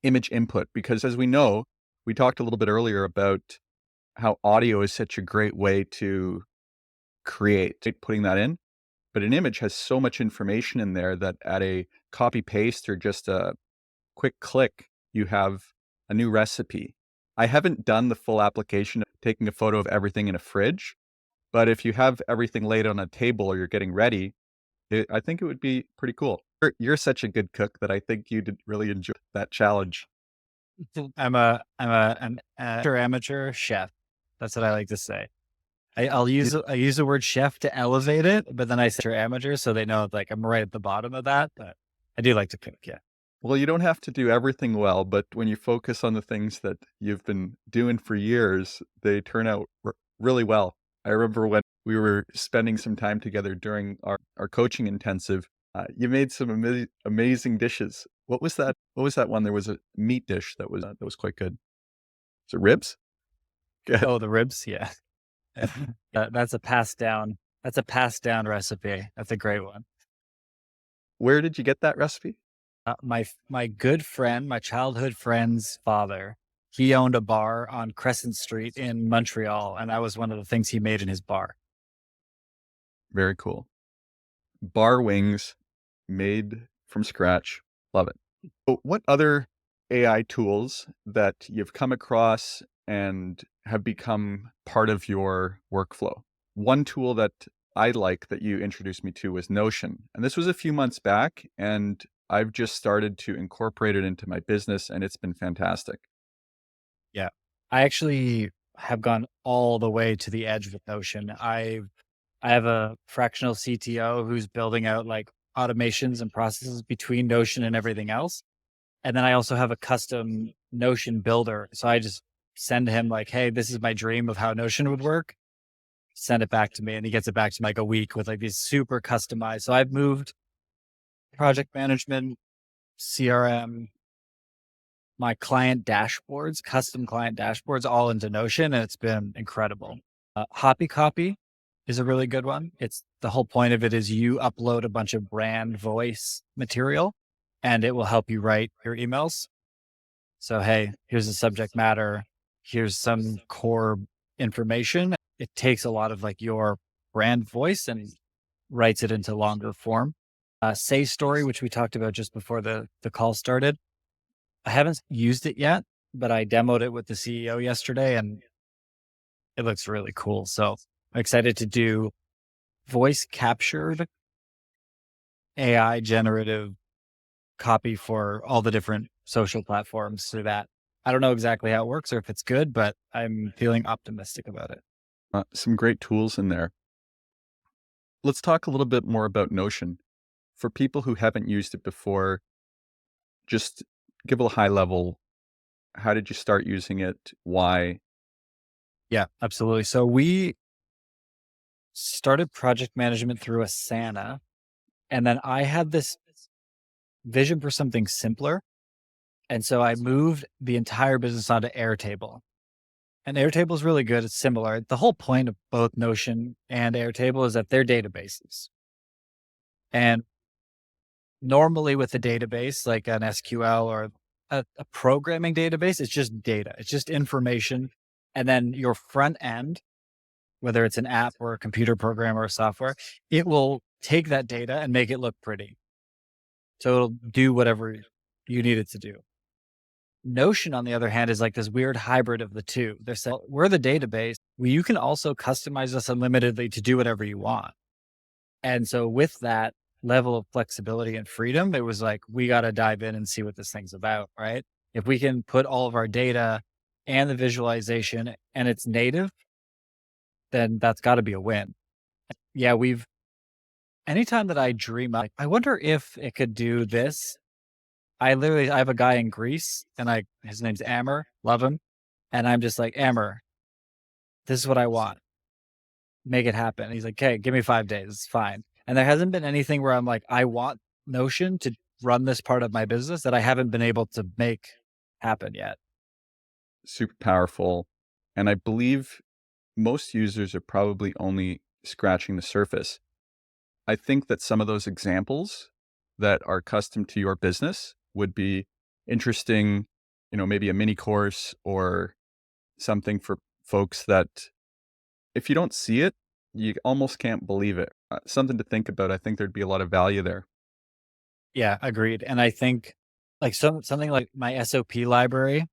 image input. Because as we know, we talked a little bit earlier about how audio is such a great way to create, putting that in. But an image has so much information in there that at a copy paste or just a quick click, you have a new recipe. I haven't done the full application of taking a photo of everything in a fridge, but if you have everything laid on a table or you're getting ready, I think it would be pretty cool. You're such a good cook that I think you'd really enjoy that challenge. I'm an amateur chef. That's what I like to say. I use the word chef to elevate it, but then I say amateur so they know like I'm right at the bottom of that. But I do like to cook. Yeah. Well, you don't have to do everything well, but when you focus on the things that you've been doing for years, they turn out really well. I remember when we were spending some time together during our coaching intensive, you made some amazing dishes. What was that? What was that one? There was a meat dish that was quite good. Is it ribs? Good. Oh, the ribs. Yeah. That's a passed down. That's a passed down recipe. That's a great one. Where did you get that recipe? My good friend, my childhood friend's father, he owned a bar on Crescent Street in Montreal, and that was one of the things he made in his bar. Very cool. Bar wings made from scratch. Love it. So what other AI tools that you've come across and have become part of your workflow? One tool that I like that you introduced me to was Notion. And this was a few months back, and I've just started to incorporate it into my business, and it's been fantastic. Yeah. I actually have gone all the way to the edge with Notion. I have a fractional CTO who's building out like automations and processes between Notion and everything else. And then I also have a custom Notion builder. So I just send him like, hey, this is my dream of how Notion would work. Send it back to me. And he gets it back to me like a week with like these super customized. So I've moved project management, CRM, my client dashboards, custom client dashboards, all into Notion, and it's been incredible. Hoppy Copy is a really good one. It's the whole point of it is you upload a bunch of brand voice material, and it will help you write your emails. So, hey, here's the subject matter. Here's some core information. It takes a lot of like your brand voice and writes it into longer form. Say Story, which we talked about just before the call started. I haven't used it yet, but I demoed it with the CEO yesterday and it looks really cool. So I'm excited to do voice captured AI generative copy for all the different social platforms so that I don't know exactly how it works or if it's good, but I'm feeling optimistic about it. Some great tools in there. Let's talk a little bit more about Notion. For people who haven't used it before, just give a high level. How did you start using it? Why? Yeah, absolutely. So we started project management through Asana. And then I had this vision for something simpler. And so I moved the entire business onto Airtable. And Airtable is really good. It's similar. The whole point of both Notion and Airtable is that they're databases. And normally with a database like an SQL or a programming database, it's just data, it's just information. And then your front end, whether it's an app or a computer program or a software, it will take that data and make it look pretty. So it'll do whatever you need it to do. Notion, on the other hand, is like this weird hybrid of the two. They're saying, we're the database. You can also customize us unlimitedly to do whatever you want. And so, with that level of flexibility and freedom, it was like, we got to dive in and see what this thing's about, right? If we can put all of our data and the visualization and it's native, then that's got to be a win. Yeah, anytime that I dream, I wonder if it could do this. I have a guy in Greece and his name's Amr, love him. And I'm just like, Amr, this is what I want. Make it happen. And he's like, okay, give me 5 days. It's fine. And there hasn't been anything where I'm like, I want Notion to run this part of my business that I haven't been able to make happen yet. Super powerful. And I believe most users are probably only scratching the surface. I think that some of those examples that are custom to your business would be interesting, maybe a mini course or something for folks that if you don't see it, you almost can't believe it. Something to think about. I think there'd be a lot of value there. Yeah, agreed. And I think like something like my SOP library,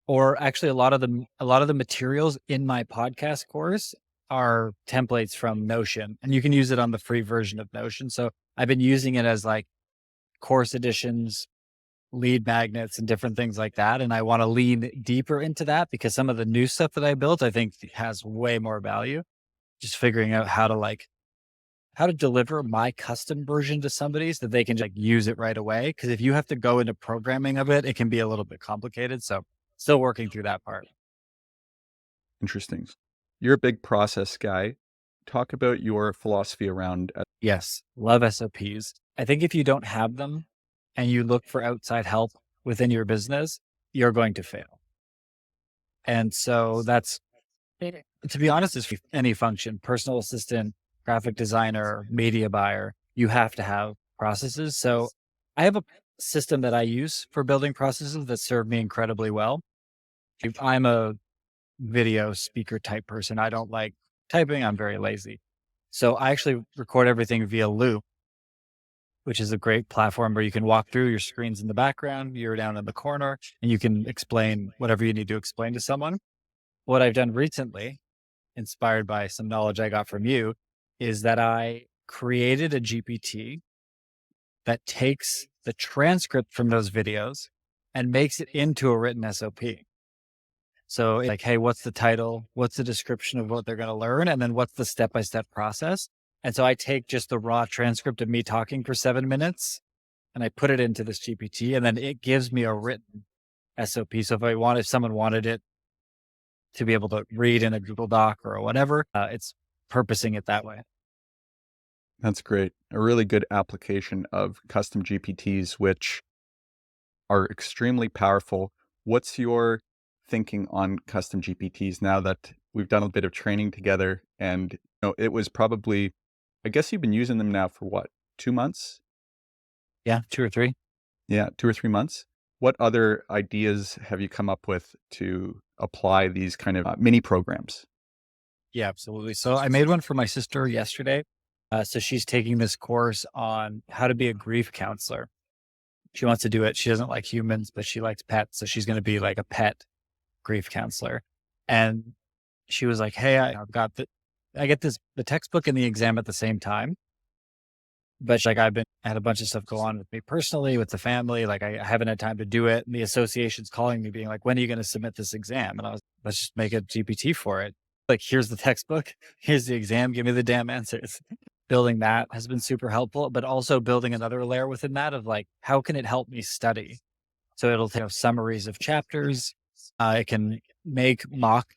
or actually a lot of the materials in my podcast course are templates from Notion, and you can use it on the free version of Notion. So I've been using it as like course editions, lead magnets, and different things like that. And I want to lean deeper into that because some of the new stuff that I built, I think has way more value. Just figuring out how to deliver my custom version to somebody so that they can just like use it right away. Cause if you have to go into programming of it, it can be a little bit complicated. So still working through that part. Interesting. You're a big process guy. Talk about your philosophy around. Yes. Love SOPs. I think if you don't have them and you look for outside help within your business, you're going to fail. And so that's, to be honest, is any function, personal assistant, graphic designer, media buyer, you have to have processes. So I have a system that I use for building processes that serve me incredibly well. If I'm a video speaker type person, I don't like typing, I'm very lazy. So I actually record everything via Loop, which is a great platform where you can walk through your screens in the background, you're down in the corner, and you can explain whatever you need to explain to someone. What I've done recently, inspired by some knowledge I got from you, is that I created a GPT that takes the transcript from those videos and makes it into a written SOP. So like, hey, what's the title? What's the description of what they're going to learn? And then what's the step-by-step process? And so I take just the raw transcript of me talking for 7 minutes and I put it into this GPT, and then it gives me a written SOP. So if someone wanted it to be able to read in a Google Doc or whatever, it's purposing it that way. That's great. A really good application of custom GPTs, which are extremely powerful. What's your thinking on custom GPTs now that we've done a bit of training together? And it was probably, I guess you've been using them now for what, 2 months? Yeah, 2 or 3. Yeah, 2 or 3 months. What other ideas have you come up with to apply these kind of mini programs? Yeah, absolutely. So I made one for my sister yesterday. So she's taking this course on how to be a grief counselor. She wants to do it. She doesn't like humans, but she likes pets. So she's going to be like a pet grief counselor. And she was like, hey, I get the textbook and the exam at the same time. But like I had a bunch of stuff go on with me personally, with the family. Like I haven't had time to do it. And the association's calling me being like, when are you going to submit this exam? And I was, let's just make a GPT for it. Like, here's the textbook, here's the exam, give me the damn answers. Building that has been super helpful, but also building another layer within that of like, how can it help me study? So it'll take summaries of chapters. It can make mock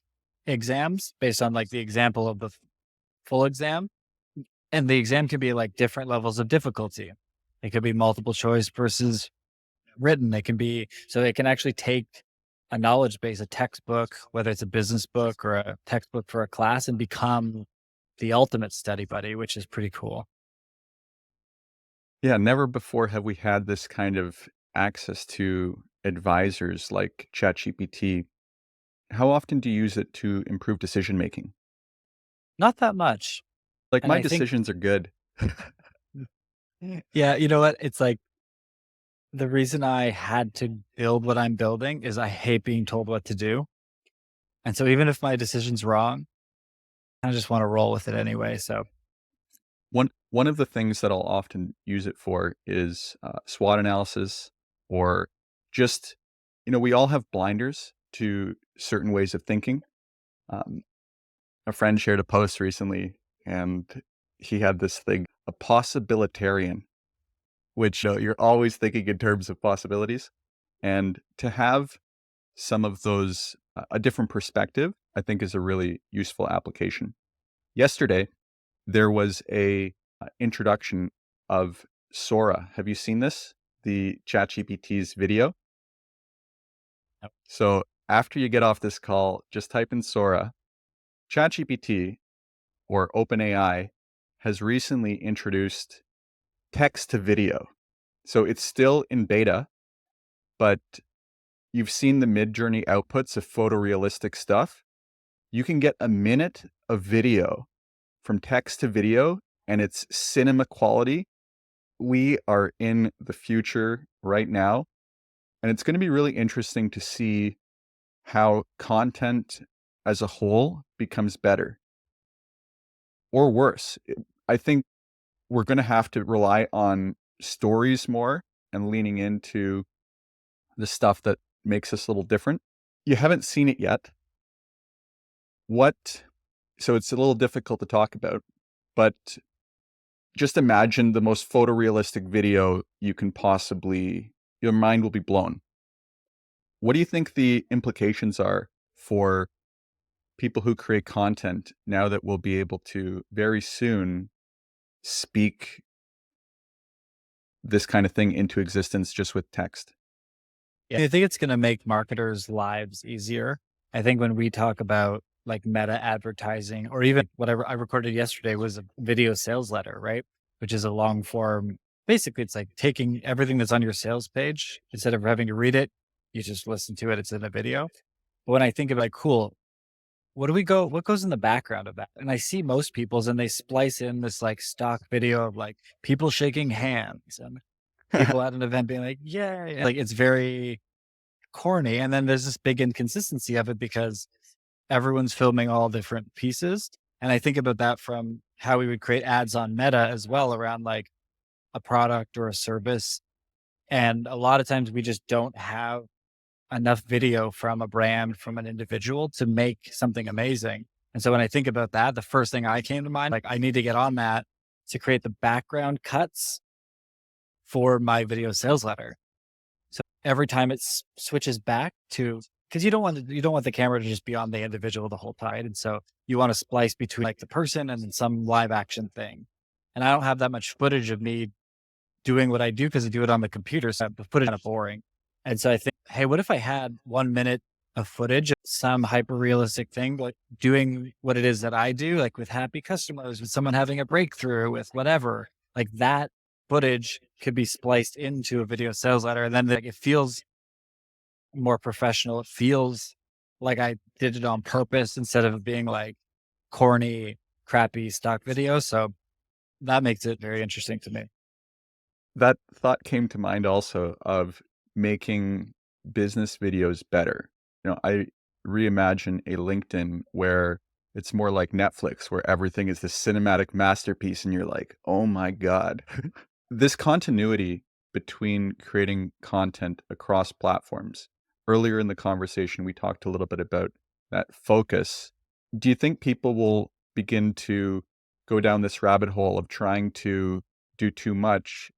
exams based on like the example of the full exam. And the exam can be like different levels of difficulty. It could be multiple choice versus written. So it can actually take a knowledge base, a textbook, whether it's a business book or a textbook for a class, and become the ultimate study buddy, which is pretty cool. Yeah, never before have we had this kind of access to advisors like ChatGPT. How often do you use it to improve decision making? Not that much. Like, And my I think, decisions are good. yeah, you know what? It's like the reason I had to build what I'm building is I hate being told what to do. And so even if my decision's wrong, I just want to roll with it anyway. So One of the things that I'll often use it for is SWOT analysis, or just, we all have blinders to certain ways of thinking. Um, a friend shared a post recently, and he had this thing, a possibilitarian, which you're always thinking in terms of possibilities. And to have some of those, a different perspective, I think is a really useful application. Yesterday, there was a introduction of Sora. Have you seen this? The ChatGPT's video? yep. So after you get off this call, just type in Sora. ChatGPT, or OpenAI, has recently introduced text to video. So it's still in beta, but you've seen the mid-journey outputs of photorealistic stuff. You can get a minute of video from text to video, and it's cinema quality. We are in the future right now, and it's going to be really interesting to see how content as a whole becomes better or worse. I think we're going to have to rely on stories more and leaning into the stuff that makes us a little different. You haven't seen it yet. So it's a little difficult to talk about, but just imagine the most photorealistic video you can possibly, your mind will be blown. What do you think the implications are for people who create content now that we'll be able to very soon speak this kind of thing into existence just with text? Yeah, I think it's going to make marketers' lives easier. I think when we talk about like meta advertising, or even whatever I recorded yesterday was a video sales letter, right? Which is a long form. Basically, it's like taking everything that's on your sales page, instead of having to read it, you just listen to it. It's in a video. But when I think of like, cool, what goes in the background of that? And I see most people's and they splice in this like stock video of like people shaking hands and people at an event being like, yeah, like it's very corny. And then there's this big inconsistency of it because everyone's filming all different pieces. And I think about that from how we would create ads on Meta as well around like a product or a service. And a lot of times we just don't have enough video from a brand, from an individual to make something amazing. And so when I think about that, the first thing I came to mind, like I need to get on that to create the background cuts for my video sales letter. So every time it switches back to, because you don't want the camera to just be on the individual the whole time. And so you want to splice between like the person and then some live action thing. And I don't have that much footage of me doing what I do because I do it on the computer. So the footage is kind of boring. And so I think, hey, what if I had 1 minute of footage of some hyper realistic thing, like doing what it is that I do, like with happy customers, with someone having a breakthrough, with whatever, like that footage could be spliced into a video sales letter. And then like, it feels more professional. It feels like I did it on purpose instead of being like corny, crappy stock video. So that makes it very interesting to me. That thought came to mind also of making business videos better. I reimagine a LinkedIn where it's more like Netflix, where everything is this cinematic masterpiece and you're like, oh my God. This continuity between creating content across platforms. Earlier in the conversation, we talked a little bit about that focus. Do you think people will begin to go down this rabbit hole of trying to do too much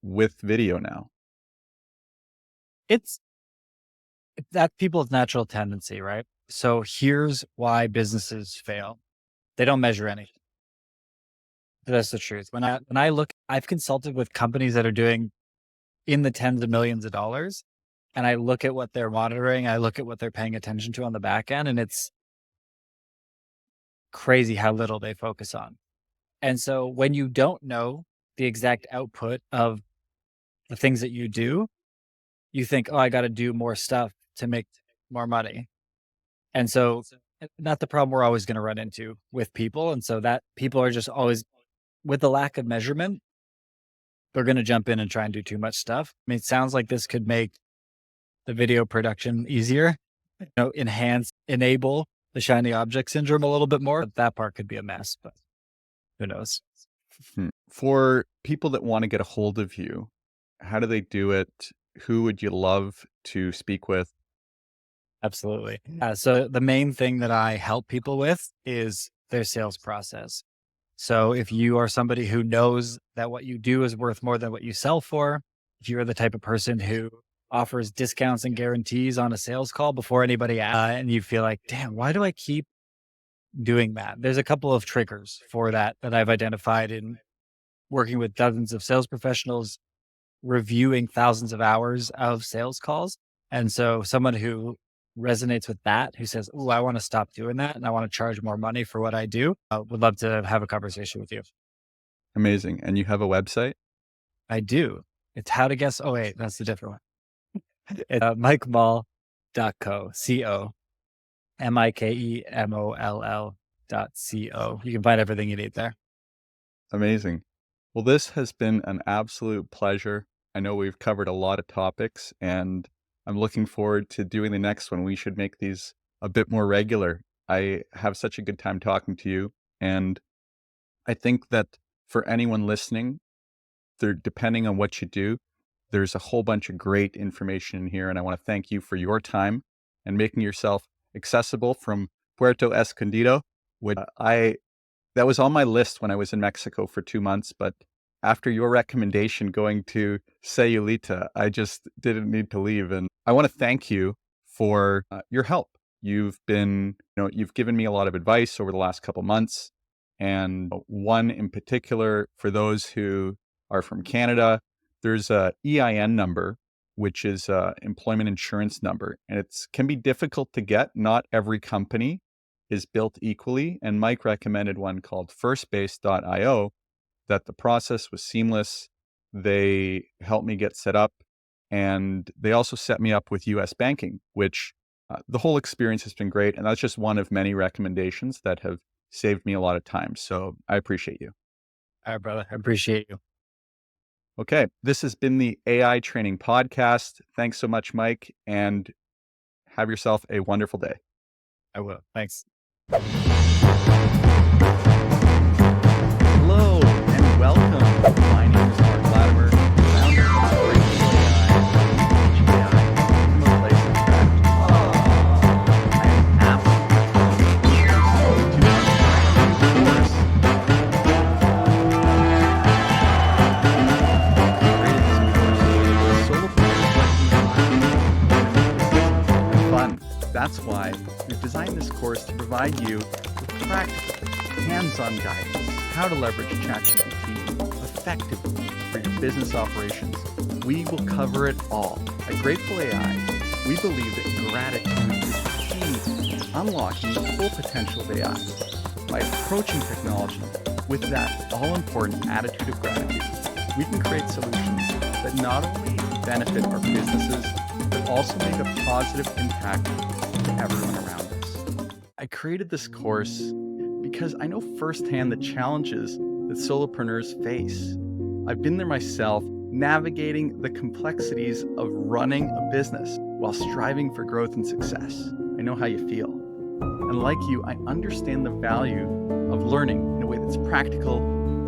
with video now? It's that people's natural tendency, right? So here's why businesses fail. They don't measure anything. That's the truth. When I look, I've consulted with companies that are doing in the tens of millions of dollars, and I look at what they're monitoring, I look at what they're paying attention to on the back end, and it's crazy how little they focus on. And so when you don't know the exact output of the things that you do, you think, oh, I got to do more stuff to make more money. And so that's the problem we're always going to run into with people. And so that people are just always, with the lack of measurement, they're going to jump in and try and do too much stuff. I mean, it sounds like this could make the video production easier, enable the shiny object syndrome a little bit more. But that part could be a mess, but who knows? For people that want to get a hold of you, how do they do it? Who would you love to speak with? Absolutely. So the main thing that I help people with is their sales process. So if you are somebody who knows that what you do is worth more than what you sell for, if you're the type of person who offers discounts and guarantees on a sales call before anybody asks, and you feel like, damn, why do I keep doing that? There's a couple of triggers for that I've identified in working with dozens of sales professionals, reviewing thousands of hours of sales calls. And so someone who resonates with that, who says, oh, I want to stop doing that and I want to charge more money for what I do, would love to have a conversation with you. Amazing. And you have a website? I do. It's how to guess. Oh, wait, that's the different one. It's MikeMoll.co, C-O, MikeMoll.co. You can find everything you need there. Amazing. Well, this has been an absolute pleasure. I know we've covered a lot of topics and I'm looking forward to doing the next one. We should make these a bit more regular. I have such a good time talking to you. And I think that for anyone listening, depending on what you do, there's a whole bunch of great information in here. And I want to thank you for your time and making yourself accessible from Puerto Escondido, which that was on my list when I was in Mexico for 2 months, but after your recommendation going to Sayulita, I just didn't need to leave. And I want to thank you for your help. You've given me a lot of advice over the last couple months. And one in particular, for those who are from Canada, there's a EIN number, which is employment insurance number. And it can be difficult to get. Not every company is built equally. And Mike recommended one called firstbase.io, that the process was seamless. They helped me get set up. And they also set me up with US banking, which the whole experience has been great. And that's just one of many recommendations that have saved me a lot of time. So I appreciate you. All right, brother. I appreciate you. Okay. This has been the AI Training Podcast. Thanks so much, Mike. And have yourself a wonderful day. I will. Thanks. Hello and welcome. My name is Mark Latimer, founder of StoryBrand. That's why we've designed this course to provide you with practical, hands-on guidance, how to leverage ChatGPT effectively for your business operations. We will cover it all. At Grateful AI, we believe that gratitude is key to unlocking the full potential of AI. By approaching technology with that all-important attitude of gratitude, we can create solutions that not only benefit our businesses, but also make a positive impact to everyone around us. I created this course because I know firsthand the challenges that solopreneurs face. I've been there myself, navigating the complexities of running a business while striving for growth and success. I know how you feel. And like you, I understand the value of learning in a way that's practical,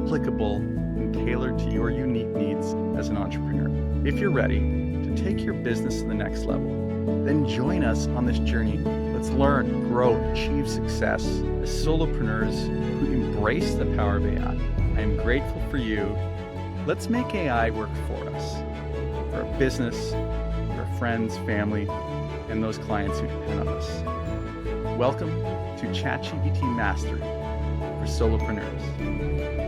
applicable, and tailored to your unique needs as an entrepreneur. If you're ready to take your business to the next level, then join us on this journey. Let's learn, grow, achieve success as solopreneurs who embrace the power of AI. I am grateful for you. Let's make AI work for us, for our business, for our friends, family, and those clients who depend on us. Welcome to ChatGPT Mastery for Solopreneurs.